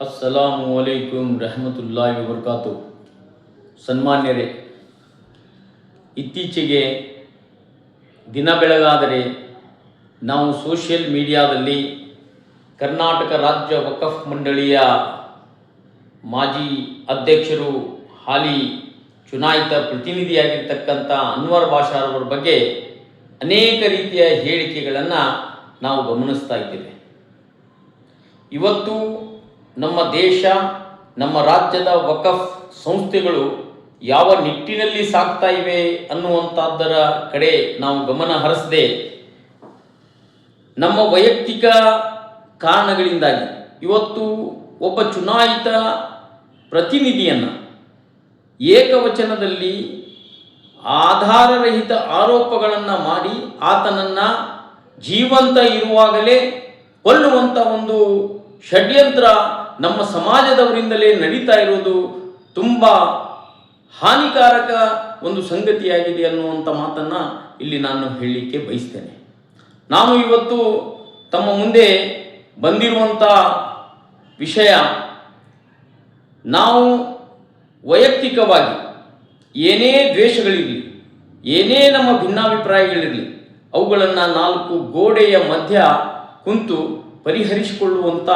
ಅಸ್ಸಲಾಮು ಅಲೈಕುಂ ರಹಮತುಲ್ಲಾಹಿ ವಬರ್ಕಾತು. ಸನ್ಮಾನ್ಯರೇ, ಇತ್ತೀಚೆಗೆ ದಿನ ಬೆಳಗಾದರೆ ನಾವು ಸೋಷಿಯಲ್ ಮೀಡಿಯಾದಲ್ಲಿ ಕರ್ನಾಟಕ ರಾಜ್ಯ ವಕಫ್ ಮಂಡಳಿಯ ಮಾಜಿ ಅಧ್ಯಕ್ಷರು, ಹಾಲಿ ಚುನಾಯಿತ ಪ್ರತಿನಿಧಿಯಾಗಿರ್ತಕ್ಕಂಥ ಅನ್ವರ್ ಬಾಷಾರವರ ಬಗ್ಗೆ ಅನೇಕ ರೀತಿಯ ಹೇಳಿಕೆಗಳನ್ನು ನಾವು ಗಮನಿಸ್ತಾ ಇದ್ದೇವೆ. ಇವತ್ತು ನಮ್ಮ ದೇಶ, ನಮ್ಮ ರಾಜ್ಯದ ವಕಫ್ ಸಂಸ್ಥೆಗಳು ಯಾವ ನಿಟ್ಟಿನಲ್ಲಿ ಸಾಗ್ತಾ ಇವೆ ಅನ್ನುವಂಥದ್ದರ ಕಡೆ ನಾವು ಗಮನ ಹರಿಸದೆ ನಮ್ಮ ವೈಯಕ್ತಿಕ ಕಾರಣಗಳಿಂದಾಗಿ ಇವತ್ತು ಒಬ್ಬ ಚುನಾಯಿತ ಪ್ರತಿನಿಧಿಯನ್ನು ಏಕವಚನದಲ್ಲಿ ಆಧಾರರಹಿತ ಆರೋಪಗಳನ್ನು ಮಾಡಿ ಆತನನ್ನು ಜೀವಂತ ಇರುವಾಗಲೇ ಕೊಲ್ಲುವಂಥ ಒಂದು ಷಡ್ಯಂತ್ರ ನಮ್ಮ ಸಮಾಜದವರಿಂದಲೇ ನಡೀತಾ ಇರೋದು ತುಂಬ ಹಾನಿಕಾರಕ ಒಂದು ಸಂಗತಿಯಾಗಿದೆ ಅನ್ನುವಂಥ ಮಾತನ್ನು ಇಲ್ಲಿ ನಾನು ಹೇಳಲಿಕ್ಕೆ ಬಯಸ್ತೇನೆ. ನಾನು ಇವತ್ತು ತಮ್ಮ ಮುಂದೆ ಬಂದಿರುವಂಥ ವಿಷಯ, ನಾವು ವೈಯಕ್ತಿಕವಾಗಿ ಏನೇ ದ್ವೇಷಗಳಿರಲಿ, ಏನೇ ನಮ್ಮ ಭಿನ್ನಾಭಿಪ್ರಾಯಗಳಿರಲಿ, ಅವುಗಳನ್ನು ನಾಲ್ಕು ಗೋಡೆಯ ಮಧ್ಯ ಕುಂತು ಪರಿಹರಿಸಿಕೊಳ್ಳುವಂಥ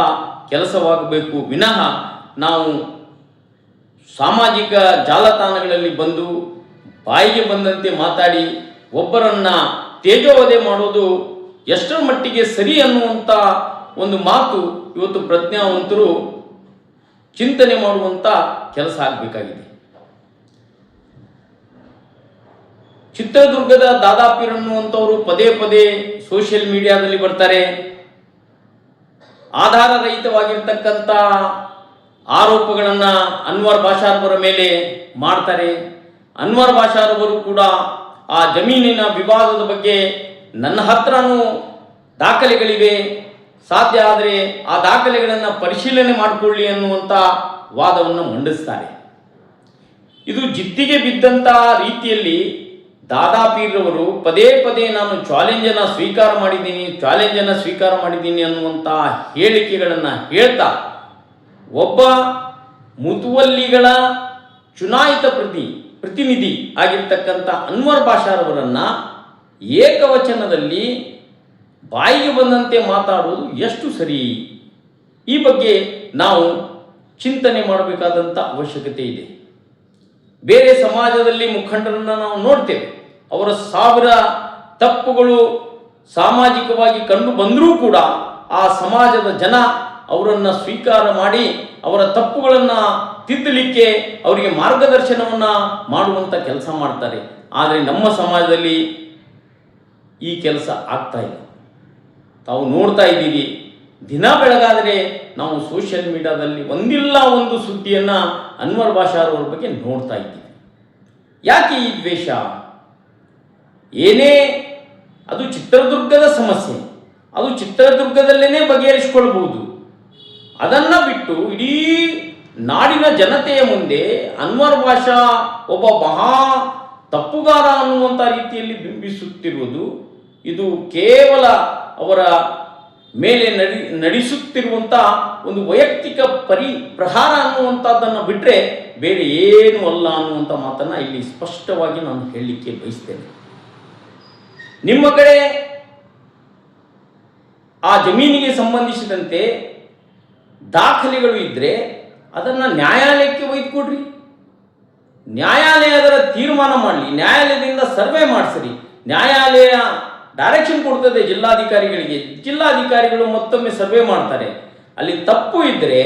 ಕೆಲಸವಾಗಬೇಕು ವಿನಃ ನಾವು ಸಾಮಾಜಿಕ ಜಾಲತಾಣಗಳಲ್ಲಿ ಬಂದು ಬಾಯಿಗೆ ಬಂದಂತೆ ಮಾತಾಡಿ ಒಬ್ಬರನ್ನು ತೇಜೋವಧೆ ಮಾಡೋದು ಎಷ್ಟರ ಮಟ್ಟಿಗೆ ಸರಿ ಅನ್ನುವಂಥ ಒಂದು ಮಾತು ಇವತ್ತು ಪ್ರಜ್ಞಾವಂತರು ಚಿಂತನೆ ಮಾಡುವಂಥ ಕೆಲಸ ಆಗಬೇಕಾಗಿದೆ. ಚಿತ್ರದುರ್ಗದ ದಾದಾಪೀರ್ ಅನ್ನುವಂಥವರು ಪದೇ ಪದೇ ಸೋಷಿಯಲ್ ಮೀಡಿಯಾದಲ್ಲಿ ಬರ್ತಾರೆ, ಆಧಾರರಹಿತವಾಗಿರ್ತಕ್ಕಂಥ ಆರೋಪಗಳನ್ನು ಅನ್ವರ್ ಬಾಷಾರವರ ಮೇಲೆ ಮಾಡ್ತಾರೆ. ಅನ್ವರ್ ಬಾಷಾರವರು ಕೂಡ ಆ ಜಮೀನಿನ ವಿವಾದದ ಬಗ್ಗೆ ನನ್ನ ಹತ್ರನೂ ದಾಖಲೆಗಳಿವೆ, ಸಾಧ್ಯ ಆದರೆ ಆ ದಾಖಲೆಗಳನ್ನು ಪರಿಶೀಲನೆ ಮಾಡಿಕೊಳ್ಳಿ ಅನ್ನುವಂಥ ವಾದವನ್ನು ಮಂಡಿಸ್ತಾರೆ. ಇದು ಜಿದ್ದಿಗೆ ಬಿದ್ದಂಥ ರೀತಿಯಲ್ಲಿ ದಾದಾಪೀರ್ರವರು ಪದೇ ಪದೇ ನಾನು ಚಾಲೆಂಜನ್ನು ಸ್ವೀಕಾರ ಮಾಡಿದ್ದೀನಿ ಅನ್ನುವಂಥ ಹೇಳಿಕೆಗಳನ್ನು ಹೇಳ್ತಾ ಒಬ್ಬ ಮುತುವಲ್ಲಿಗಳ ಚುನಾಯಿತ ಪ್ರತಿನಿಧಿ ಆಗಿರ್ತಕ್ಕಂಥ ಅನ್ವರ್ ಬಾಷಾರವರನ್ನು ಏಕವಚನದಲ್ಲಿ ಬಾಯಿಗೆ ಬಂದಂತೆ ಮಾತಾಡುವುದು ಎಷ್ಟು ಸರಿ? ಈ ಬಗ್ಗೆ ನಾವು ಚಿಂತನೆ ಮಾಡಬೇಕಾದಂಥ ಅವಶ್ಯಕತೆ ಇದೆ. ಬೇರೆ ಸಮಾಜದಲ್ಲಿ ಮುಖಂಡರನ್ನು ನಾವು ನೋಡ್ತೇವೆ, ಅವರ ಸಾವಿರ ತಪ್ಪುಗಳು ಸಾಮಾಜಿಕವಾಗಿ ಕಂಡು ಬಂದರೂ ಕೂಡ ಆ ಸಮಾಜದ ಜನ ಅವರನ್ನು ಸ್ವೀಕಾರ ಮಾಡಿ ಅವರ ತಪ್ಪುಗಳನ್ನು ತಿದ್ದಲಿಕ್ಕೆ ಅವರಿಗೆ ಮಾರ್ಗದರ್ಶನವನ್ನು ಮಾಡುವಂಥ ಕೆಲಸ ಮಾಡ್ತಾರೆ. ಆದರೆ ನಮ್ಮ ಸಮಾಜದಲ್ಲಿ ಈ ಕೆಲಸ ಆಗ್ತಾ ಇಲ್ಲ. ತಾವು ನೋಡ್ತಾ ಇದ್ದೀರಿ, ದಿನ ಬೆಳಗಾದರೆ ನಾವು ಸೋಷಿಯಲ್ ಮೀಡಿಯಾದಲ್ಲಿ ಒಂದಿಲ್ಲ ಒಂದು ಸುದ್ದಿಯನ್ನು ಅನ್ವರ್ ಬಾಷಾರವರ ಬಗ್ಗೆ ನೋಡ್ತಾ ಇದ್ದೀವಿ. ಯಾಕೆ ಈ ದ್ವೇಷ? ಏನೇ ಅದು ಚಿತ್ರದುರ್ಗದ ಸಮಸ್ಯೆ, ಅದು ಚಿತ್ರದುರ್ಗದಲ್ಲೇ ಬಗೆಹರಿಸಿಕೊಳ್ಬಹುದು. ಅದನ್ನು ಬಿಟ್ಟು ಇಡೀ ನಾಡಿನ ಜನತೆಯ ಮುಂದೆ ಅನ್ವರ್ ಬಾಷಾ ಒಬ್ಬ ಮಹಾ ತಪ್ಪುಗಾರ ಅನ್ನುವಂಥ ರೀತಿಯಲ್ಲಿ ಬಿಂಬಿಸುತ್ತಿರುವುದು, ಇದು ಕೇವಲ ಅವರ ಮೇಲೆ ನಡೆಸುತ್ತಿರುವಂಥ ಒಂದು ವೈಯಕ್ತಿಕ ಪ್ರಹಾರ ಅನ್ನುವಂಥದ್ದನ್ನು ಬಿಟ್ಟರೆ ಬೇರೆ ಏನೂ ಅಲ್ಲ ಅನ್ನುವಂಥ ಮಾತನ್ನು ಇಲ್ಲಿ ಸ್ಪಷ್ಟವಾಗಿ ನಾನು ಹೇಳಲಿಕ್ಕೆ ಬಯಸ್ತೇನೆ. ನಿಮ್ಮ ಕಡೆ ಆ ಜಮೀನಿಗೆ ಸಂಬಂಧಿಸಿದಂತೆ ದಾಖಲೆಗಳು ಇದ್ದರೆ ಅದನ್ನು ನ್ಯಾಯಾಲಯಕ್ಕೆ ಒಯ್ದುಕೊಡ್ರಿ, ನ್ಯಾಯಾಲಯ ಅದರ ತೀರ್ಮಾನ ಮಾಡಲಿ, ನ್ಯಾಯಾಲಯದಿಂದ ಸರ್ವೆ ಮಾಡಿಸ್ರಿ, ನ್ಯಾಯಾಲಯ ಡೈರೆಕ್ಷನ್ ಕೊಡ್ತದೆ ಜಿಲ್ಲಾಧಿಕಾರಿಗಳಿಗೆ, ಜಿಲ್ಲಾಧಿಕಾರಿಗಳು ಮತ್ತೊಮ್ಮೆ ಸರ್ವೆ ಮಾಡ್ತಾರೆ. ಅಲ್ಲಿ ತಪ್ಪು ಇದ್ದರೆ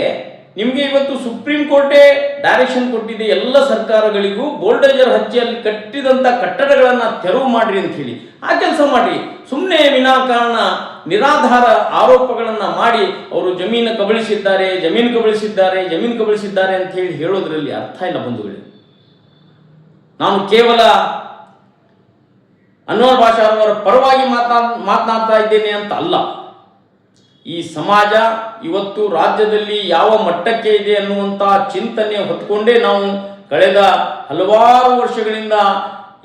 ನಿಮಗೆ ಇವತ್ತು ಸುಪ್ರೀಂ ಕೋರ್ಟೇ ಡೈರೆಕ್ಷನ್ ಕೊಟ್ಟಿದೆ, ಎಲ್ಲ ಸರ್ಕಾರಗಳಿಗೂ ಬೋಲ್ಡೇಜರ್ ಹಚ್ಚಿ ಅಲ್ಲಿ ಕಟ್ಟಿದಂಥ ಕಟ್ಟಡಗಳನ್ನು ತೆರವು ಮಾಡಿರಿ ಅಂತ ಹೇಳಿ ಆ ಕೆಲಸ ಮಾಡಿರಿ. ಸುಮ್ಮನೆ ವಿನಾಕಾರಣ ನಿರಾಧಾರ ಆರೋಪಗಳನ್ನು ಮಾಡಿ ಅವರು ಜಮೀನು ಕಬಳಿಸಿದ್ದಾರೆ ಅಂತ ಹೇಳಿ ಹೇಳೋದ್ರಲ್ಲಿ ಅರ್ಥ ಇಲ್ಲ ಬಂಧುಗಳೇ. ನಾನು ಕೇವಲ ಅನ್ವರ್ ಬಾಷಾರವರ ಪರವಾಗಿ ಮಾತನಾಡ್ತಾ ಇದ್ದೇನೆ ಅಂತ ಅಲ್ಲ. ಈ ಸಮಾಜ ಇವತ್ತು ರಾಜ್ಯದಲ್ಲಿ ಯಾವ ಮಟ್ಟಕ್ಕೆ ಇದೆ ಅನ್ನುವಂಥ ಚಿಂತನೆ ಹೊತ್ಕೊಂಡೇ ನಾವು ಕಳೆದ ಹಲವಾರು ವರ್ಷಗಳಿಂದ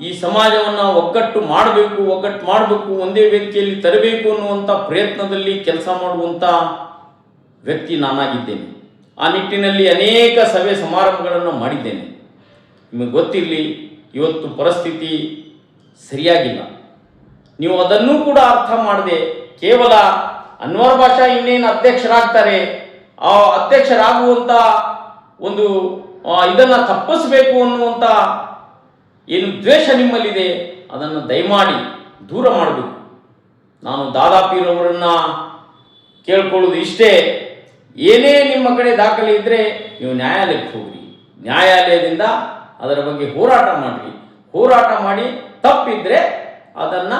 ಈ ಸಮಾಜವನ್ನು ಒಗ್ಗಟ್ಟು ಮಾಡಬೇಕು, ಒಂದೇ ವೇದಿಕೆಯಲ್ಲಿ ತರಬೇಕು ಅನ್ನುವಂಥ ಪ್ರಯತ್ನದಲ್ಲಿ ಕೆಲಸ ಮಾಡುವಂಥ ವ್ಯಕ್ತಿ ನಾನಾಗಿದ್ದೇನೆ. ಆ ನಿಟ್ಟಿನಲ್ಲಿ ಅನೇಕ ಸಭೆ ಸಮಾರಂಭಗಳನ್ನು ಮಾಡಿದ್ದೇನೆ. ನಿಮಗೆ ಗೊತ್ತಿರಲಿ, ಇವತ್ತು ಪರಿಸ್ಥಿತಿ ಸರಿಯಾಗಿಲ್ಲ. ನೀವು ಅದನ್ನೂ ಕೂಡ ಅರ್ಥ ಮಾಡದೆ ಕೇವಲ ಅನ್ವರ್ ಭಾಷಾ ಇನ್ನೇನು ಅಧ್ಯಕ್ಷರಾಗ್ತಾರೆ, ಆ ಅಧ್ಯಕ್ಷರಾಗುವಂಥ ಒಂದು ಇದನ್ನು ತಪ್ಪಿಸಬೇಕು ಅನ್ನುವಂಥ ಏನು ದ್ವೇಷ ನಿಮ್ಮಲ್ಲಿದೆ ಅದನ್ನು ದಯಮಾಡಿ ದೂರ ಮಾಡಬೇಕು. ನಾನು ದಾದಾಪೀರವರನ್ನು ಕೇಳ್ಕೊಳ್ಳೋದು ಇಷ್ಟೇ, ಏನೇ ನಿಮ್ಮ ಕಡೆ ದಾಖಲೆ ಇದ್ದರೆ ನೀವು ನ್ಯಾಯಾಲಯಕ್ಕೆ ಹೋಗ್ರಿ, ನ್ಯಾಯಾಲಯದಿಂದ ಅದರ ಬಗ್ಗೆ ಹೋರಾಟ ಮಾಡಿರಿ. ಹೋರಾಟ ಮಾಡಿ ತಪ್ಪಿದ್ರೆ ಅದನ್ನು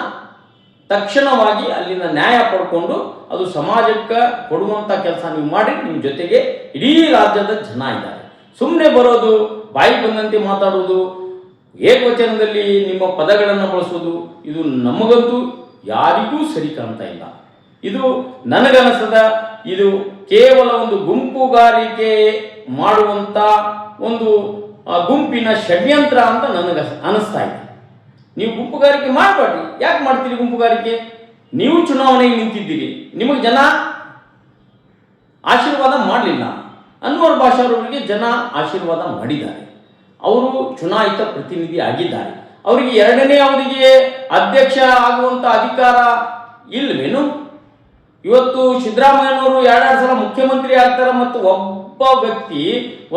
ತಕ್ಷಣವಾಗಿ ಅಲ್ಲಿಂದ ನ್ಯಾಯ ಪಡ್ಕೊಂಡು ಅದು ಸಮಾಜಕ್ಕೆ ಕೊಡುವಂಥ ಕೆಲಸ ನೀವು ಮಾಡಿ. ನಿಮ್ಮ ಜೊತೆಗೆ ಇಡೀ ರಾಜ್ಯದ ಜನ ಇದ್ದಾರೆ. ಸುಮ್ಮನೆ ಬರೋದು, ಬಾಯಿ ಬಂದಂತೆ ಮಾತಾಡೋದು, ಏಕವಚನದಲ್ಲಿ ನಿಮ್ಮ ಪದಗಳನ್ನು ಬಳಸೋದು, ಇದು ನಮಗಂತೂ ಯಾರಿಗೂ ಸರಿ ಕಾಣ್ತಾ ಇಲ್ಲ. ಇದು ನನಗನಿಸದ, ಇದು ಕೇವಲ ಒಂದು ಗುಂಪುಗಾರಿಕೆ ಮಾಡುವಂಥ ಒಂದು ಗುಂಪಿನ ಷಡ್ಯಂತ್ರ ಅಂತ ನನಗೆ ಅನಿಸ್ತಾ ಇದೆ. ನೀವು ಗುಂಪುಗಾರಿಕೆ ಮಾಡಬೇಡ್ರಿ. ಯಾಕೆ ಮಾಡ್ತೀರಿ ಗುಂಪುಗಾರಿಕೆ? ನೀವು ಚುನಾವಣೆಗೆ ನಿಂತಿದ್ದೀರಿ, ನಿಮಗೆ ಜನ ಆಶೀರ್ವಾದ ಮಾಡಲಿಲ್ಲ. ಅನ್ವರ್ ಭಾಷಾ ಅವರಿಗೆ ಜನ ಆಶೀರ್ವಾದ ಮಾಡಿದ್ದಾರೆ. ಅವರು ಚುನಾಯಿತ ಪ್ರತಿನಿಧಿ ಆಗಿದ್ದಾರೆ. ಅವರಿಗೆ ಎರಡನೇ ಅವಧಿಗೆ ಅಧ್ಯಕ್ಷ ಆಗುವಂಥ ಅಧಿಕಾರ ಇಲ್ಲವೇನು? ಇವತ್ತು ಸಿದ್ದರಾಮಯ್ಯನವರು ಎರಡೆರಡು ಸಲ ಮುಖ್ಯಮಂತ್ರಿ ಆಗ್ತಾರೆ, ಮತ್ತು ಒಬ್ಬ ವ್ಯಕ್ತಿ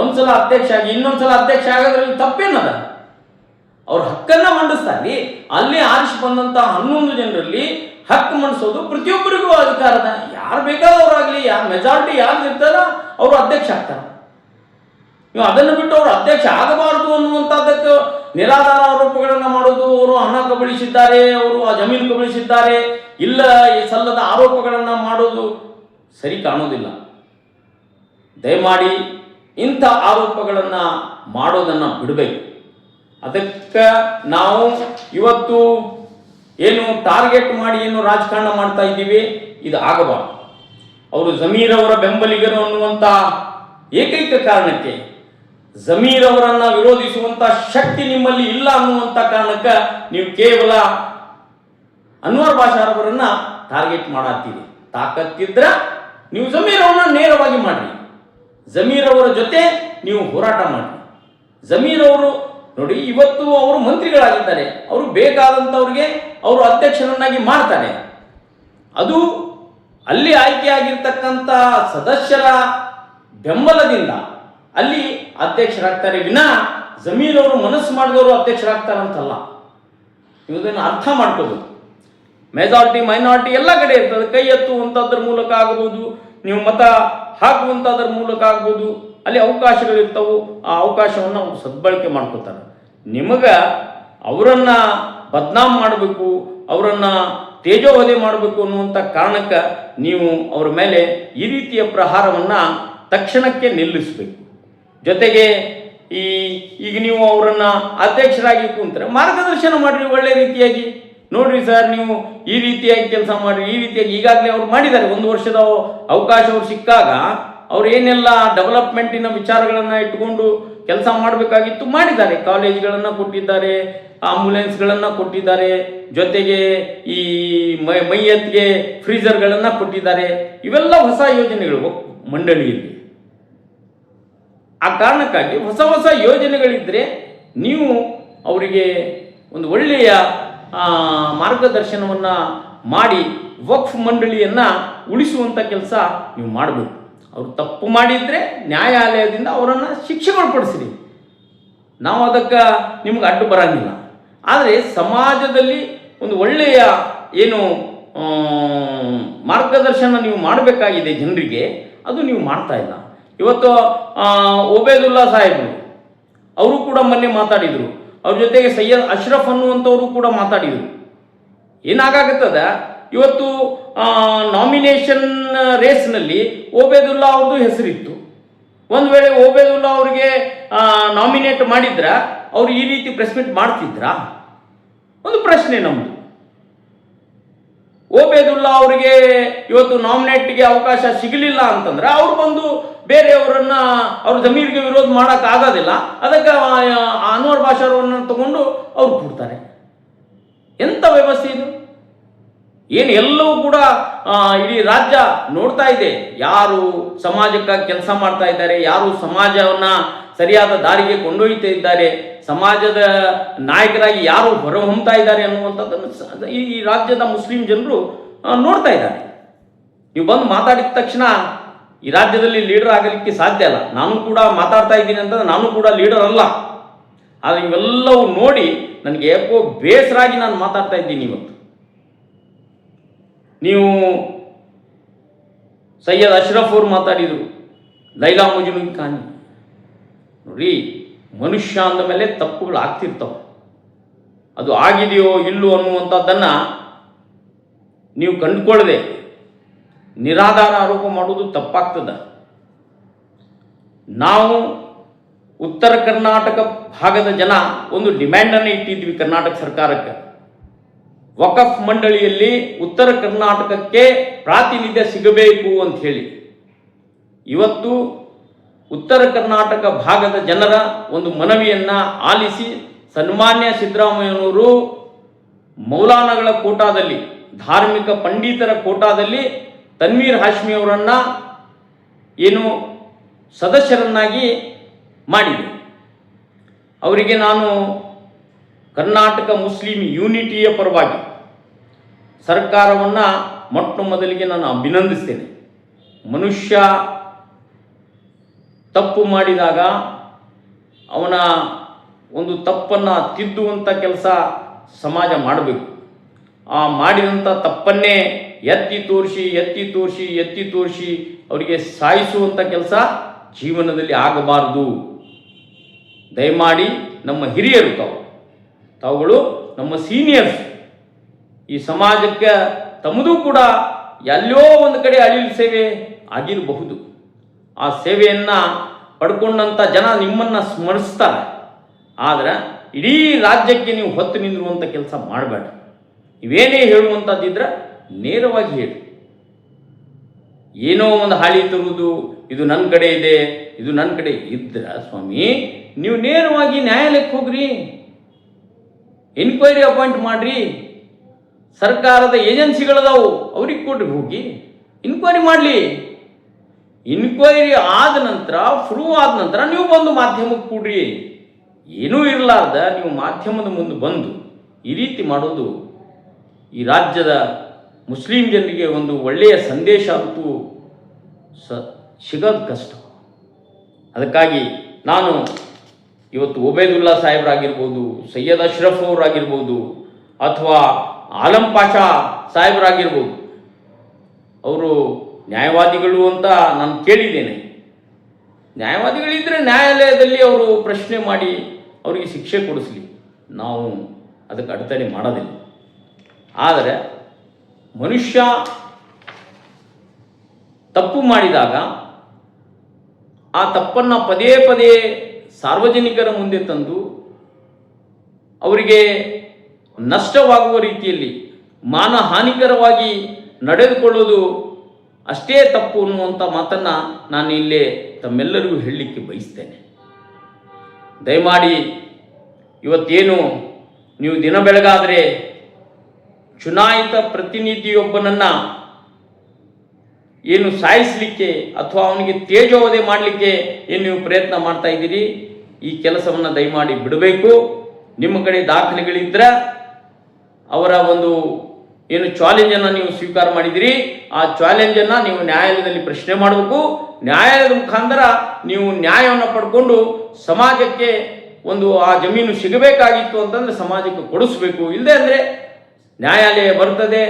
ಒಂದ್ಸಲ ಅಧ್ಯಕ್ಷ ಆಗಿ ಇನ್ನೊಂದ್ಸಲ ಅಧ್ಯಕ್ಷ ಆಗೋದ್ರಲ್ಲಿ ತಪ್ಪೇನದ? ಅವ್ರ ಹಕ್ಕನ್ನು ಮಂಡಿಸ್ತಾರೆ. ಅಲ್ಲಿ ಆರಿಸಿ ಬಂದಂಥ 11 ಜನರಲ್ಲಿ ಹಕ್ಕು ಮಂಡಿಸೋದು ಪ್ರತಿಯೊಬ್ಬರಿಗೂ ಅಧಿಕಾರದ. ಯಾರು ಬೇಕಾದವರಾಗಲಿ, ಯಾರು ಮೆಜಾರಿಟಿ ಯಾರು ಇರ್ತಾರ ಅವರು ಅಧ್ಯಕ್ಷ ಆಗ್ತಾರೆ. ನೀವು ಅದನ್ನು ಬಿಟ್ಟು ಅವರು ಅಧ್ಯಕ್ಷ ಆಗಬಾರದು ಅನ್ನುವಂಥದ್ದಕ್ಕೆ ನಿರಾಧಾರ ಆರೋಪಗಳನ್ನು ಮಾಡೋದು, ಅವರು ಹಣ ಕಬಳಿಸಿದ್ದಾರೆ, ಅವರು ಆ ಜಮೀನು ಕಬಳಿಸಿದ್ದಾರೆ, ಇಲ್ಲ ಈ ಸಲ್ಲದ ಆರೋಪಗಳನ್ನು ಮಾಡೋದು ಸರಿ ಕಾಣೋದಿಲ್ಲ. ದಯಮಾಡಿ ಇಂಥ ಆರೋಪಗಳನ್ನು ಮಾಡೋದನ್ನು ಬಿಡಬೇಕು. ಅದಕ್ಕೆ ನಾವು ಇವತ್ತು ಏನು ಟಾರ್ಗೆಟ್ ಮಾಡಿ ಏನು ರಾಜಕಾರಣ ಮಾಡ್ತಾ ಇದ್ದೀವಿ, ಇದು ಆಗಬಾರ್ದು. ಅವರು ಜಮೀರ್ ಅವರ ಬೆಂಬಲಿಗರು ಅನ್ನುವಂಥ ಏಕೈಕ ಕಾರಣಕ್ಕೆ, ಜಮೀರ್ ಅವರನ್ನು ವಿರೋಧಿಸುವಂಥ ಶಕ್ತಿ ನಿಮ್ಮಲ್ಲಿ ಇಲ್ಲ ಅನ್ನುವಂಥ ಕಾರಣಕ್ಕೆ ನೀವು ಕೇವಲ ಅನ್ವರ್ ಭಾಷಾ ಅವರನ್ನು ಟಾರ್ಗೆಟ್ ಮಾಡತ್ತೀರಿ. ತಾಕತ್ತಿದ್ರೆ ನೀವು ಜಮೀರ್ ಅವರನ್ನ ನೇರವಾಗಿ ಮಾಡಿರಿ, ಜಮೀರ್ ಅವರ ಜೊತೆ ನೀವು ಹೋರಾಟ ಮಾಡಿ. ಜಮೀರ್ ಅವರು ನೋಡಿ, ಇವತ್ತು ಅವರು ಮಂತ್ರಿಗಳಾಗಿದ್ದಾರೆ, ಅವರು ಬೇಕಾದಂಥವ್ರಿಗೆ ಅವರು ಅಧ್ಯಕ್ಷರನ್ನಾಗಿ ಮಾಡ್ತಾರೆ. ಅದು ಅಲ್ಲಿ ಆಯ್ಕೆಯಾಗಿರ್ತಕ್ಕಂಥ ಸದಸ್ಯರ ಬೆಂಬಲದಿಂದ ಅಲ್ಲಿ ಅಧ್ಯಕ್ಷರಾಗ್ತಾರೆ ವಿನಃ ಜಮೀರ್ ಅವರು ಮನಸ್ಸು ಮಾಡಿದವರು ಅಧ್ಯಕ್ಷರಾಗ್ತಾರಂತಲ್ಲ. ನೀವು ಇದನ್ನು ಅರ್ಥ ಮಾಡ್ಕೋಬೇಕು. ಮೆಜಾರಿಟಿ ಮೈನಾರಿಟಿ ಎಲ್ಲ ಕಡೆ ಇರ್ತದೆ. ಕೈ ಎತ್ತುವಂಥದ್ರ ಮೂಲಕ ಆಗ್ಬೋದು, ನೀವು ಮತ ಹಾಕುವಂಥದ್ರ ಮೂಲಕ ಆಗ್ಬೋದು, ಅಲ್ಲಿ ಅವಕಾಶಗಳಿರ್ತವೆ. ಆ ಅವಕಾಶವನ್ನು ಅವರು ಸದ್ಬಳಕೆ ಮಾಡ್ಕೋತಾರೆ. ನಿಮಗೆ ಅವರನ್ನು ಬದನಾಮ್ ಮಾಡಬೇಕು, ಅವರನ್ನು ತೇಜೋವಧೆ ಮಾಡಬೇಕು ಅನ್ನುವಂಥ ಕಾರಣಕ್ಕೆ ನೀವು ಅವರ ಮೇಲೆ ಈ ರೀತಿಯ ಪ್ರಹಾರವನ್ನು ತಕ್ಷಣಕ್ಕೆ ನಿಲ್ಲಿಸಬೇಕು. ಜೊತೆಗೆ ಈಗ ನೀವು ಅವರನ್ನು ಅಧ್ಯಕ್ಷರಾಗಿ ಕೂತ್ರೆ ಮಾರ್ಗದರ್ಶನ ಮಾಡಿರಿ ಒಳ್ಳೆ ರೀತಿಯಾಗಿ. ನೋಡ್ರಿ ಸರ್, ನೀವು ಈ ರೀತಿಯಾಗಿ ಕೆಲಸ ಮಾಡಿರಿ, ಈ ರೀತಿಯಾಗಿ ಈಗಾಗಲೇ ಅವ್ರು ಮಾಡಿದ್ದಾರೆ. 1 ವರ್ಷದ ಅವಕಾಶ ಅವ್ರು ಸಿಕ್ಕಾಗ ಅವ್ರು ಏನೆಲ್ಲ ಡೆವಲಪ್ಮೆಂಟಿನ ವಿಚಾರಗಳನ್ನು ಇಟ್ಕೊಂಡು ಕೆಲಸ ಮಾಡಬೇಕಾಗಿತ್ತು ಮಾಡಿದ್ದಾರೆ. ಕಾಲೇಜ್ಗಳನ್ನು ಕೊಟ್ಟಿದ್ದಾರೆ, ಆಂಬುಲೆನ್ಸ್ಗಳನ್ನು ಕೊಟ್ಟಿದ್ದಾರೆ, ಜೊತೆಗೆ ಈ ಮೈಯತ್ಗೆ ಫ್ರೀಜರ್ಗಳನ್ನು ಕೊಟ್ಟಿದ್ದಾರೆ. ಇವೆಲ್ಲ ಹೊಸ ಯೋಜನೆಗಳು ಮಂಡಳಿಯಲ್ಲಿ. ಆ ಕಾರಣಕ್ಕಾಗಿ ಹೊಸ ಹೊಸ ಯೋಜನೆಗಳಿದ್ದರೆ ನೀವು ಅವರಿಗೆ ಒಂದು ಒಳ್ಳೆಯ ಮಾರ್ಗದರ್ಶನವನ್ನು ಮಾಡಿ ವಕ್ಫ್ ಮಂಡಳಿಯನ್ನು ಉಳಿಸುವಂಥ ಕೆಲಸ ನೀವು ಮಾಡಬೇಕು. ಅವರು ತಪ್ಪು ಮಾಡಿದರೆ ನ್ಯಾಯಾಲಯದಿಂದ ಅವರನ್ನು ಶಿಕ್ಷೆಗೊಳಪಡಿಸಿರಿ. ನಾವು ಅದಕ್ಕೆ ನಿಮ್ಗೆ ಅಡ್ಡು ಬರೋಂಗಿಲ್ಲ. ಆದರೆ ಸಮಾಜದಲ್ಲಿ ಒಂದು ಒಳ್ಳೆಯ ಏನು ಮಾರ್ಗದರ್ಶನ ನೀವು ಮಾಡಬೇಕಾಗಿದೆ ಜನರಿಗೆ, ಅದು ನೀವು ಮಾಡ್ತಾ ಇಲ್ಲ. ಇವತ್ತು ಒಬೇದುಲ್ಲಾ ಸಾಹೇಬರು ಅವರು ಕೂಡ ಮೊನ್ನೆ ಮಾತಾಡಿದರು. ಅವ್ರ ಜೊತೆಗೆ ಸೈಯದ್ ಅಶ್ರಫ್ ಅನ್ನುವಂಥವರು ಕೂಡ ಮಾತಾಡಿದರು. ಏನಾಗತ್ತದ, ಇವತ್ತು ನಾಮಿನೇಷನ್ ರೇಸ್ನಲ್ಲಿ ಓಬೇದುಲ್ಲಾ ಅವ್ರದ್ದು ಹೆಸರಿತ್ತು. ಒಂದು ವೇಳೆ ಓಬೇದುಲ್ಲಾ ಅವರಿಗೆ ನಾಮಿನೇಟ್ ಮಾಡಿದ್ರ ಅವ್ರು ಈ ರೀತಿ ಪ್ರೆಸ್ ಮೀಟ್ ಮಾಡ್ತಿದ್ರಾ? ಒಂದು ಪ್ರಶ್ನೆ ನಮ್ಮದು. ಓಬೇದುಲ್ಲಾ ಅವರಿಗೆ ಇವತ್ತು ನಾಮಿನೇಟ್ಗೆ ಅವಕಾಶ ಸಿಗಲಿಲ್ಲ ಅಂತಂದ್ರೆ ಅವ್ರು ಬಂದು ಬೇರೆಯವರನ್ನ ಅವ್ರ ಜಮೀರಿಗೆ ವಿರೋಧ ಮಾಡೋಕ್ಕಾಗೋದಿಲ್ಲ. ಅದಕ್ಕೆ ಅನ್ವರ್ ಭಾಷಾ ಅವರನ್ನು ತಗೊಂಡು ಅವ್ರು ಕೊಡ್ತಾರೆ. ಎಂಥ ವ್ಯವಸ್ಥೆ ಇದು? ಏನು ಎಲ್ಲವೂ ಕೂಡ ಇಡೀ ರಾಜ್ಯ ನೋಡ್ತಾ ಇದೆ, ಯಾರು ಸಮಾಜಕ್ಕಾಗಿ ಕೆಲಸ ಮಾಡ್ತಾ ಇದ್ದಾರೆ, ಯಾರು ಸಮಾಜವನ್ನು ಸರಿಯಾದ ದಾರಿಗೆ ಕೊಂಡೊಯ್ತಾ ಇದ್ದಾರೆ, ಸಮಾಜದ ನಾಯಕರಾಗಿ ಯಾರು ಹೊರಹೊಮ್ತಾ ಇದ್ದಾರೆ ಅನ್ನುವಂಥದ್ದನ್ನು ಈ ರಾಜ್ಯದ ಮುಸ್ಲಿಂ ಜನರು ನೋಡ್ತಾ ಇದ್ದಾರೆ. ನೀವು ಬಂದು ಮಾತಾಡಿದ ತಕ್ಷಣ ಈ ರಾಜ್ಯದಲ್ಲಿ ಲೀಡರ್ ಆಗಲಿಕ್ಕೆ ಸಾಧ್ಯ ಅಲ್ಲ. ನಾನು ಕೂಡ ಮಾತಾಡ್ತಾ ಇದ್ದೀನಿ ಅಂತಂದ್ರೆ ನಾನು ಕೂಡ ಲೀಡರ್ ಅಲ್ಲ. ಆದರೆ ಇವೆಲ್ಲವೂ ನೋಡಿ ನನಗೆ ಯಾಕೋ ಬೇಸರಾಗಿ ನಾನು ಮಾತಾಡ್ತಾ ಇದ್ದೀನಿ. ಇವತ್ತು ನೀವು ಸೈಯದ್ ಅಶ್ರಫ್ ಅವರು ಮಾತಾಡಿದರು, ಲೈಲಾ ಮಜ್ನೂನ್ ಖಾನಿ. ನೋಡಿ, ಮನುಷ್ಯ ಅಂದ ಮೇಲೆ ತಪ್ಪುಗಳು ಆಗ್ತಿರ್ತಾವೆ. ಅದು ಆಗಿದೆಯೋ ಇಲ್ಲೋ ಅನ್ನುವಂಥದ್ದನ್ನು ನೀವು ಕಂಡುಕೊಳ್ಳದೆ ನಿರಾಧಾರ ಆರೋಪ ಮಾಡುವುದು ತಪ್ಪಾಗ್ತದೆ. ನಾವು ಉತ್ತರ ಕರ್ನಾಟಕ ಭಾಗದ ಜನ ಒಂದು ಡಿಮ್ಯಾಂಡನ್ನು ಇಟ್ಟಿದ್ವಿ ಕರ್ನಾಟಕ ಸರ್ಕಾರಕ್ಕೆ. ವಕಫ್ ಮಂಡಳಿಯಲ್ಲಿ ಉತ್ತರ ಕರ್ನಾಟಕಕ್ಕೆ ಪ್ರಾತಿನಿಧ್ಯ ಸಿಗಬೇಕು ಅಂತ ಹೇಳಿ. ಇವತ್ತು ಉತ್ತರ ಕರ್ನಾಟಕ ಭಾಗದ ಜನರ ಒಂದು ಮನವಿಯನ್ನು ಆಲಿಸಿ ಸನ್ಮಾನ್ಯ ಸಿದ್ದರಾಮಯ್ಯನವರು ಮೌಲಾನಗಳ ಕೋಟಾದಲ್ಲಿ, ಧಾರ್ಮಿಕ ಪಂಡಿತರ ಕೋಟಾದಲ್ಲಿ ತನ್ವೀರ್ ಹಾಶ್ಮಿ ಅವರನ್ನು ಏನು ಸದಸ್ಯರನ್ನಾಗಿ ಮಾಡಿದೆ. ಅವರಿಗೆ ನಾನು ಕರ್ನಾಟಕ ಮುಸ್ಲಿಂ ಯೂನಿಟಿಯ ಪರವಾಗಿ ಸರ್ಕಾರವನ್ನು ಮೊಟ್ಟ ಮೊದಲಿಗೆ ನಾನು ಅಭಿನಂದಿಸ್ತೇನೆ. ಮನುಷ್ಯ ತಪ್ಪು ಮಾಡಿದಾಗ ಅವನ ಒಂದು ತಪ್ಪನ್ನು ತಿದ್ದುವಂಥ ಕೆಲಸ ಸಮಾಜ ಮಾಡಬೇಕು. ಆ ಮಾಡಿದಂಥ ತಪ್ಪನ್ನೇ ಎತ್ತಿ ತೋರಿಸಿ ಅವರಿಗೆ ಸಾಯಿಸುವಂಥ ಕೆಲಸ ಜೀವನದಲ್ಲಿ ಆಗಬಾರದು. ದಯಮಾಡಿ ನಮ್ಮ ಹಿರಿಯರು ತಾವುಗಳು ನಮ್ಮ ಸೀನಿಯರ್ಸ್ ಈ ಸಮಾಜಕ್ಕೆ ತಮ್ಮದೂ ಕೂಡ ಎಲ್ಲೋ ಒಂದು ಕಡೆ ಅಳಿಲು ಸೇವೆ ಆಗಿರಬಹುದು. ಆ ಸೇವೆಯನ್ನು ಪಡ್ಕೊಂಡಂಥ ಜನ ನಿಮ್ಮನ್ನು ಸ್ಮರಿಸ್ತಾರೆ. ಆದರೆ ಇಡೀ ರಾಜ್ಯಕ್ಕೆ ನೀವು ಹೊತ್ತು ನಿಂದಿರುವಂಥ ಕೆಲಸ ಮಾಡಬೇಡ. ನೀವೇನೇ ಹೇಳುವಂಥದ್ದಿದ್ರೆ ನೇರವಾಗಿ ಹೇಳಿ. ಏನೋ ಒಂದು ಹಾಳಿ ತರುವುದು, ಇದು ನನ್ನ ಕಡೆ ಇದೆ, ಇದು ನನ್ನ ಕಡೆ ಇದ್ರೆ ಸ್ವಾಮಿ ನೀವು ನೇರವಾಗಿ ನ್ಯಾಯಾಲಯಕ್ಕೆ ಹೋಗ್ರಿ, ಎನ್ಕ್ವೈರಿ ಅಪಾಯಿಂಟ್ ಮಾಡಿರಿ. ಸರ್ಕಾರದ ಏಜೆನ್ಸಿಗಳದಾವು, ಅವ್ರಿಗೆ ಕೊಡ್ರಿ, ಹೋಗಿ ಇನ್ಕ್ವೈರಿ ಮಾಡಲಿ. ಇನ್ಕ್ವೈರಿ ಆದ ನಂತರ, ಪ್ರೂವ್ ಆದ ನಂತರ ನೀವು ಬಂದು ಮಾಧ್ಯಮಕ್ಕೆ ಕೊಡ್ರಿ. ಏನೂ ಇರಲಾರ್ದ ನೀವು ಮಾಧ್ಯಮದ ಮುಂದೆ ಬಂದು ಈ ರೀತಿ ಮಾಡೋದು ಈ ರಾಜ್ಯದ ಮುಸ್ಲಿಂ ಜನರಿಗೆ ಒಂದು ಒಳ್ಳೆಯ ಸಂದೇಶ ಅಂತೂ ಸಿಗೋದು ಕಷ್ಟ. ಅದಕ್ಕಾಗಿ ನಾನು ಇವತ್ತು ಒಬೇದುಲ್ಲಾ ಸಾಹೇಬರಾಗಿರ್ಬೋದು, ಸೈಯದ್ ಅಶ್ರಫ್ ಅವರಾಗಿರ್ಬೋದು, ಅಥವಾ ಆಲಂ ಪಾಷಾ ಸಾಹೇಬರಾಗಿರ್ಬೋದು, ಅವರು ನ್ಯಾಯವಾದಿಗಳು ಅಂತ ನಾನು ಕೇಳಿದ್ದೇನೆ. ನ್ಯಾಯವಾದಿಗಳಿದ್ದರೆ ನ್ಯಾಯಾಲಯದಲ್ಲಿ ಅವರು ಪ್ರಶ್ನೆ ಮಾಡಿ ಅವರಿಗೆ ಶಿಕ್ಷೆ ಕೊಡಿಸಲಿ, ನಾವು ಅದಕ್ಕೆ ಅಡೆತಡೆ ಮಾಡೋದಿಲ್ಲ. ಆದರೆ ಮನುಷ್ಯ ತಪ್ಪು ಮಾಡಿದಾಗ ಆ ತಪ್ಪನ್ನು ಪದೇ ಪದೇ ಸಾರ್ವಜನಿಕರ ಮುಂದೆ ತಂದು ಅವರಿಗೆ ನಷ್ಟವಾಗುವ ರೀತಿಯಲ್ಲಿ ಮಾನಹಾನಿಕರವಾಗಿ ನಡೆದುಕೊಳ್ಳೋದು ಅಷ್ಟೇ ತಪ್ಪು ಅನ್ನುವಂಥ ಮಾತನ್ನು ನಾನು ಇಲ್ಲೇ ತಮ್ಮೆಲ್ಲರಿಗೂ ಹೇಳಲಿಕ್ಕೆ ಬಯಸ್ತೇನೆ. ದಯಮಾಡಿ ಇವತ್ತೇನು ನೀವು ದಿನ ಬೆಳಗಾದರೆ ಚುನಾಯಿತ ಪ್ರತಿನಿಧಿಯೊಬ್ಬನನ್ನು ಏನು ಸಾಯಿಸಲಿಕ್ಕೆ ಅಥವಾ ಅವನಿಗೆ ತೇಜೋವಧೆ ಮಾಡಲಿಕ್ಕೆ ಏನು ನೀವು ಪ್ರಯತ್ನ ಮಾಡ್ತಾ ಇದ್ದೀರಿ, ಈ ಕೆಲಸವನ್ನು ದಯಮಾಡಿ ಬಿಡಬೇಕು. ನಿಮ್ಮ ಕಡೆ ದಾಖಲೆಗಳಿದ್ದರೆ ಅವರ ಒಂದು ಏನು ಚಾಲೆಂಜನ್ನು ನೀವು ಸ್ವೀಕಾರ ಮಾಡಿದಿರಿ, ಆ ಚಾಲೆಂಜನ್ನು ನೀವು ನ್ಯಾಯಾಲಯದಲ್ಲಿ ಪ್ರಶ್ನೆ ಮಾಡಬೇಕು. ನ್ಯಾಯಾಲಯದ ಮುಖಾಂತರ ನೀವು ನ್ಯಾಯವನ್ನು ಪಡ್ಕೊಂಡು ಸಮಾಜಕ್ಕೆ ಒಂದು ಆ ಜಮೀನು ಸಿಗಬೇಕಾಗಿತ್ತು ಅಂತಂದರೆ ಸಮಾಜಕ್ಕೆ ಕೊಡಿಸ್ಬೇಕು. ಇಲ್ಲದೆ ಅಂದರೆ ನ್ಯಾಯಾಲಯ ಬರ್ತದೆ,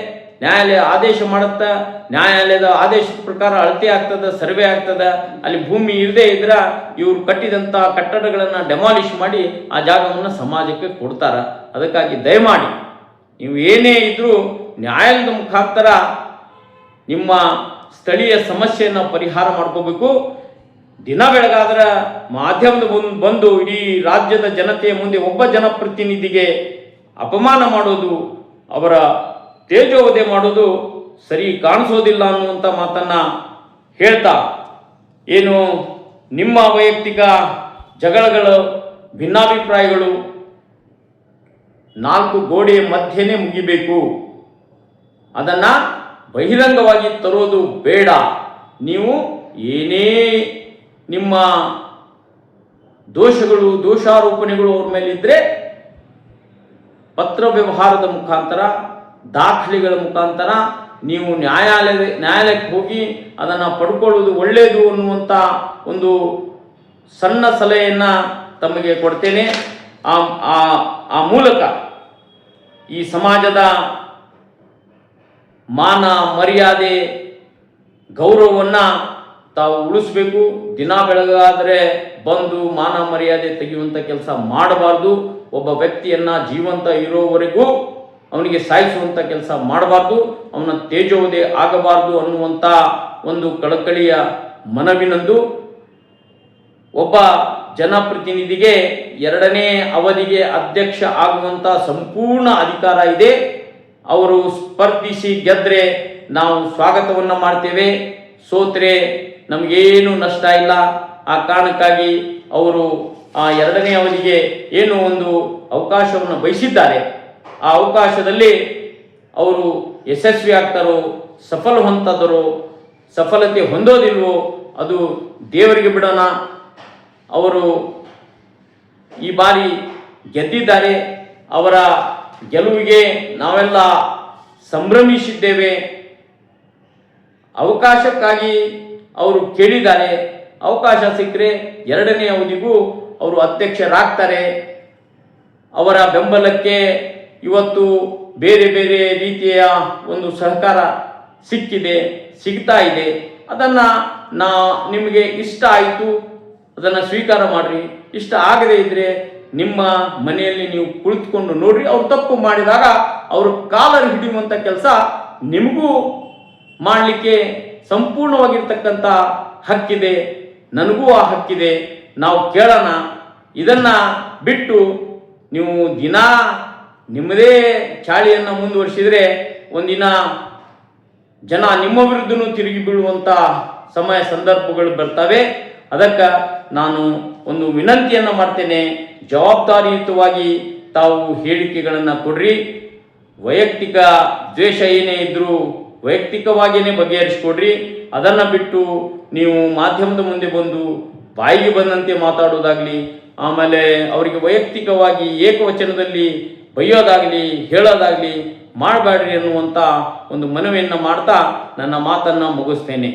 ನ್ಯಾಯಾಲಯ ಆದೇಶ ಮಾಡುತ್ತಾ, ನ್ಯಾಯಾಲಯದ ಆದೇಶದ ಪ್ರಕಾರ ಅಳತೆ ಆಗ್ತದೆ, ಸರ್ವೆ ಆಗ್ತದೆ. ಅಲ್ಲಿ ಭೂಮಿ ಇಲ್ಲದೆ ಇದ್ರೆ ಇವರು ಕಟ್ಟಿದಂಥ ಕಟ್ಟಡಗಳನ್ನು ಡೆಮಾಲಿಷ್ ಮಾಡಿ ಆ ಜಾಗವನ್ನು ಸಮಾಜಕ್ಕೆ ಕೊಡ್ತಾರೆ. ಅದಕ್ಕಾಗಿ ದಯಮಾಡಿ ನೀವು ಏನೇ ಇದ್ದರೂ ನ್ಯಾಯಾಲಯದ ಮುಖಾಂತರ ನಿಮ್ಮ ಸ್ಥಳೀಯ ಸಮಸ್ಯೆಯನ್ನು ಪರಿಹಾರ ಮಾಡ್ಕೋಬೇಕು. ದಿನ ಬೆಳಗಾದ್ರೆ ಮಾಧ್ಯಮದ ಮುಂದೆ ಬಂದು ಇಡೀ ರಾಜ್ಯದ ಜನತೆಯ ಮುಂದೆ ಒಬ್ಬ ಜನಪ್ರತಿನಿಧಿಗೆ ಅಪಮಾನ ಮಾಡೋದು, ಅವರ ತೇಜೋವಧೆ ಮಾಡೋದು ಸರಿ ಕಾಣಿಸೋದಿಲ್ಲ ಅನ್ನುವಂಥ ಮಾತನ್ನು ಹೇಳ್ತಾ, ಏನು ನಿಮ್ಮ ವೈಯಕ್ತಿಕ ಜಗಳಗಳು, ಭಿನ್ನಾಭಿಪ್ರಾಯಗಳು 4 ಗೋಡೆಯ ಮಧ್ಯೆನೇ ಮುಗಿಬೇಕು. ಅದನ್ನು ಬಹಿರಂಗವಾಗಿ ತರೋದು ಬೇಡ. ನೀವು ಏನೇ ನಿಮ್ಮ ದೋಷಗಳು ದೋಷಾರೋಪಣೆಗಳು ಅವ್ರ ಮೇಲಿದ್ದರೆ ಪತ್ರ ವ್ಯವಹಾರದ ಮುಖಾಂತರ ದಾಖಲೆಗಳ ಮುಖಾಂತರ ನೀವು ನ್ಯಾಯಾಲಯಕ್ಕೆ ಹೋಗಿ ಅದನ್ನು ಪಡ್ಕೊಳ್ಳೋದು ಒಳ್ಳೆಯದು ಅನ್ನುವಂಥ ಒಂದು ಸಣ್ಣ ಸಲಹೆಯನ್ನು ತಮಗೆ ಕೊಡ್ತೇನೆ. ಆ ಮೂಲಕ ಈ ಸಮಾಜದ ಮಾನ ಮರ್ಯಾದೆ ಗೌರವವನ್ನು ತಾವು ಉಳಿಸ್ಬೇಕು. ದಿನ ಬೆಳಗಾದರೆ ಬಂದು ಮಾನ ಮರ್ಯಾದೆ ತೆಗೆಯುವಂಥ ಕೆಲಸ ಮಾಡಬಾರ್ದು. ಒಬ್ಬ ವ್ಯಕ್ತಿಯನ್ನು ಜೀವಂತ ಇರೋವರೆಗೂ ಅವನಿಗೆ ಸಾಯಿಸುವಂಥ ಕೆಲಸ ಮಾಡಬಾರ್ದು, ಅವನ ತೇಜೋವಧೆ ಆಗಬಾರ್ದು ಅನ್ನುವಂಥ ಒಂದು ಕಳಕಳಿಯ ಮನವಿನಂದು. ಒಬ್ಬ ಜನಪ್ರತಿನಿಧಿಗೆ 2ನೇ ಅವಧಿಗೆ ಅಧ್ಯಕ್ಷ ಆಗುವಂಥ ಸಂಪೂರ್ಣ ಅಧಿಕಾರ ಇದೆ. ಅವರು ಸ್ಪರ್ಧಿಸಿ ಗೆದ್ದರೆ ನಾವು ಸ್ವಾಗತವನ್ನು ಮಾಡ್ತೇವೆ, ಸೋತ್ರೆ ನಮಗೇನು ನಷ್ಟ ಇಲ್ಲ. ಆ ಕಾರಣಕ್ಕಾಗಿ ಅವರು ಆ 2ನೇ ಅವಧಿಗೆ ಏನು ಒಂದು ಅವಕಾಶವನ್ನು ಬಯಸಿದ್ದಾರೆ, ಆ ಅವಕಾಶದಲ್ಲಿ ಅವರು ಯಶಸ್ವಿ ಆಗ್ತಾರೋ ಸಫಲ ಹೊಂದದರೋ ಸಫಲತೆ ಹೊಂದೋದಿಲ್ವೋ ಅದು ದೇವರಿಗೆ ಬಿಡೋಣ. ಅವರು ಈ ಬಾರಿ ಗೆದ್ದಿದ್ದಾರೆ. ಅವರ ಗೆಲುವಿಗೆ ನಾವೆಲ್ಲ ಸಂಭ್ರಮಿಸಿದ್ದೇವೆ. ಅವಕಾಶಕ್ಕಾಗಿ ಅವರು ಕೇಳಿದ್ದಾರೆ. ಅವಕಾಶ ಸಿಕ್ಕರೆ 2ನೇ ಅವಧಿಗೂ ಅವರು ಅಧ್ಯಕ್ಷರಾಗ್ತಾರೆ. ಅವರ ಬೆಂಬಲಕ್ಕೆ ಇವತ್ತು ಬೇರೆ ಬೇರೆ ರೀತಿಯ ಒಂದು ಸಹಕಾರ ಸಿಗ್ತಾ ಇದೆ. ಅದನ್ನು ನಿಮಗೆ ಇಷ್ಟ ಆಯಿತು, ಅದನ್ನು ಸ್ವೀಕಾರ ಮಾಡಿರಿ. ಇಷ್ಟ ಆಗದೇ ಇದ್ದರೆ ನಿಮ್ಮ ಮನೆಯಲ್ಲಿ ನೀವು ಕುಳಿತುಕೊಂಡು ನೋಡ್ರಿ. ಅವ್ರು ತಪ್ಪು ಮಾಡಿದಾಗ ಅವರು ಕಾಲರ್ ಹಿಡಿಯುವಂಥ ಕೆಲಸ ನಿಮಗೂ ಮಾಡಲಿಕ್ಕೆ ಸಂಪೂರ್ಣವಾಗಿರ್ತಕ್ಕಂಥ ಹಕ್ಕಿದೆ, ನನಗೂ ಆ ಹಕ್ಕಿದೆ. ನಾವು ಕೇಳೋಣ. ಇದನ್ನು ಬಿಟ್ಟು ನೀವು ದಿನ ನಿಮ್ಮದೇ ಚಾಳಿಯನ್ನು ಮುಂದುವರಿಸಿದರೆ ಒಂದಿನ ಜನ ನಿಮ್ಮ ವಿರುದ್ಧನೂ ತಿರುಗಿ ಬೀಳುವಂಥ ಸಂದರ್ಭಗಳು ಬರ್ತವೆ. ಅದಕ್ಕೆ ನಾನು ಒಂದು ವಿನಂತಿಯನ್ನು ಮಾಡ್ತೇನೆ, ಜವಾಬ್ದಾರಿಯುತವಾಗಿ ತಾವು ಹೇಳಿಕೆಗಳನ್ನು ಕೊಡ್ರಿ. ವೈಯಕ್ತಿಕ ದ್ವೇಷ ಏನೇ ಇದ್ದರೂ ವೈಯಕ್ತಿಕವಾಗಿಯೇ ಬಗೆಹರಿಸಿಕೊಡ್ರಿ. ಅದನ್ನು ಬಿಟ್ಟು ನೀವು ಮಾಧ್ಯಮದ ಮುಂದೆ ಬಂದು ಬಾಯಿಗೆ ಬಂದಂತೆ ಮಾತಾಡೋದಾಗಲಿ, ಆಮೇಲೆ ಅವರಿಗೆ ವೈಯಕ್ತಿಕವಾಗಿ ಏಕವಚನದಲ್ಲಿ ಬೈಯೋದಾಗಲಿ ಹೇಳೋದಾಗಲಿ ಮಾಡಬೇಡ್ರಿ ಅನ್ನುವಂಥ ಒಂದು ಮನವಿಯನ್ನು ಮಾಡ್ತಾ ನನ್ನ ಮಾತನ್ನು ಮುಗಿಸ್ತೇನೆ.